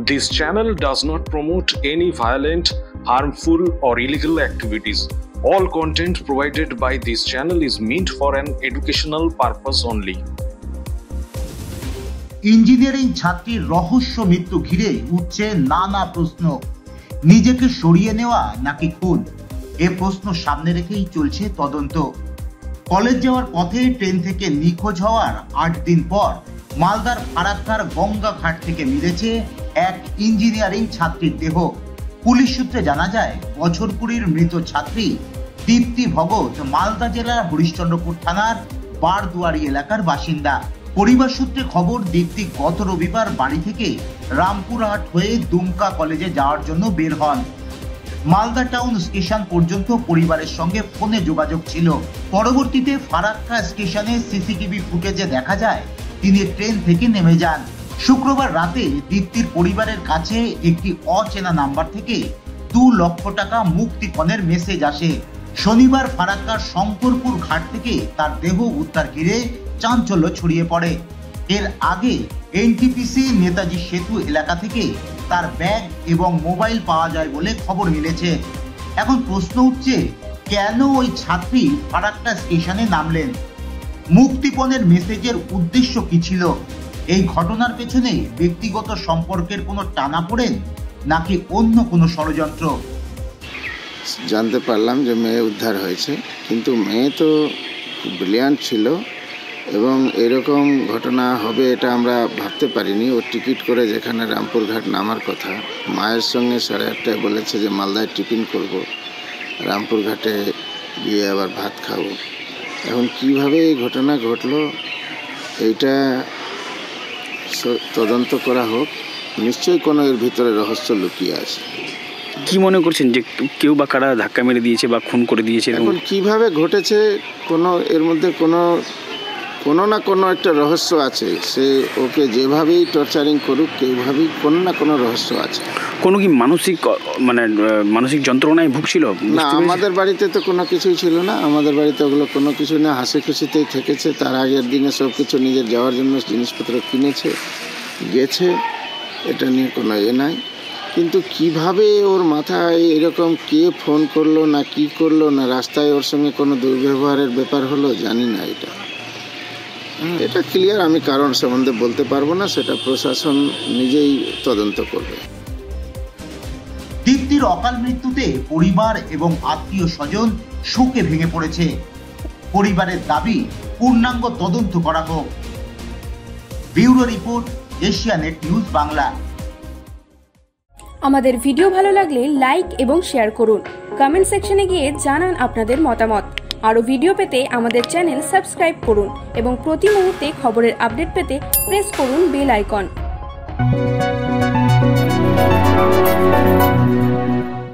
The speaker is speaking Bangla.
This channel does not promote any violent, harmful, or illegal activities. All content provided by this channel is meant for an educational purpose only. Engineering ছাত্রীর রহস্য মৃত্যু ঘিরে উঠছে নানা প্রশ্ন। নিজেকে সরিয়ে নেওয়া নাকি খুন, এ প্রশ্ন সামনে রেখেই চলছে তদন্ত। কলেজ যাওয়ার পথে ট্রেন থেকে নিখোঁজ হওয়ার 8 দিন পর মালদার ফারাক্কার গঙ্গা ঘাট থেকে মিলেছে এক ইঞ্জিনিয়ারিং ছাত্রীর দেহ। পুলিশ সূত্রে জানা যায়, বছর 20-র মৃত ছাত্রী দীপ্তি ভগত মালদা জেলার হরিশ্চন্দ্রপুর থানার বারদুয়ারি এলাকার বাসিন্দা। পরিবার সূত্রে খবর, দীপ্তি গত রবিবার বাড়ি থেকে রামপুরহাট হয়ে দুমকা কলেজে যাওয়ার জন্য বের হন। মালদা টাউন স্টেশন পর্যন্ত পরিবারের সঙ্গে ফোনে যোগাযোগ ছিল। পরবর্তীতে ফারাক্কা স্টেশনে সিসিটিভি ফুটেজে দেখা যায় তিনি ট্রেন থেকে নেমে যান। শুক্রবার রাতে দীপ্তির পরিবারের কাছে একটি অচেনা নাম্বার থেকে 2 লক্ষ টাকা মুক্তিপণের মেসেজ আসে। শনিবার ফারাক্কার শঙ্করপুর ঘাট থেকে তার দেহ উদ্ধার ঘিরে চাঞ্চল্য ছড়িয়ে পড়ে। এর আগে এনটিপিসি নেতাজি সেতু এলাকা থেকে তার ব্যাগ এবং মোবাইল পাওয়া যায় বলে খবর মিলেছে। এখন প্রশ্ন উঠছে, কেন ওই ছাত্রী ফারাক্কা স্টেশনে নামলেন? মুক্তিপণের মেসেজের উদ্দেশ্য কি ছিল? এই ঘটনার পেছনে ব্যক্তিগত সম্পর্কের কোনো টানাপোড়েন নাকি অন্য কোনো ষড়যন্ত্র? জানতে পারলাম যে মেয়ে উদ্ধার হয়েছে, কিন্তু মেয়ে তো ব্রিলিয়ান্ট ছিল এবং এরকম ঘটনা হবে এটা আমরা ভাবতে পারিনি। ও টিকিট করে যেখানে রামপুরঘাট নামার কথা, মায়ের সঙ্গে 8:30টায় বলেছে যে মালদায় টিফিন করব, রামপুরঘাটে গিয়ে আবার ভাত খাবো। এখন কিভাবে এই ঘটনা ঘটলো এইটা তদন্ত করা হোক। নিশ্চয়ই কোনো এর ভিতরে রহস্য লুকিয়ে আছে। কি মনে করছেন যে কেউ বা কারা ধাক্কা মেরে দিয়েছে বা খুন করে দিয়েছে? এখন কিভাবে ঘটেছে, এর মধ্যে কোনো না কোনো একটা রহস্য আছে। সে ওকে যেভাবেই টর্চারিং করুক, কেউভাবেই কোনো না কোনো রহস্য আছে। কোনো কি মানসিক যন্ত্রণায় ভুগছিল? না, আমাদের বাড়িতে তো কোনো কিছুই ছিল না। আমাদের বাড়িতে ওগুলো কোনো কিছু না, হাসি খুশিতেই থেকেছে। তার আগের দিনে সব কিছু নিজের যাওয়ার জন্য জিনিসপত্র কিনেছে, গেছে, এটা নিয়ে কোনো নাই। কিন্তু কিভাবে ওর মাথায় এরকম কে ফোন করলো না কি করলো, না রাস্তায় ওর সঙ্গে কোনো দুর্ব্যবহারের ব্যাপার হলো, জানি না। এটা ক্লিয়ার, আমি কারণ সম্বন্ধে বলতে পারবো না, সেটা প্রশাসন নিজেই তদন্ত করবে। দীপ্তির অকাল মৃত্যুতে পরিবার এবং আত্মীয় স্বজন শোকে ভেঙে পড়েছে। পরিবারের দাবি পূর্ণাঙ্গ তদন্ত করা হোক। Bureau report, Asianet news Bangla. আমাদের ভিডিও ভালো লাগলে লাইক এবং শেয়ার করুন। কমেন্ট সেকশনে গিয়ে জানান আপনাদের মতামত। আরও ভিডিও পেতে আমাদের চ্যানেল সাবস্ক্রাইব করুন এবং প্রতি মুহূর্তে খবরের আপডেট পেতে প্রেস করুন বেল আইকন।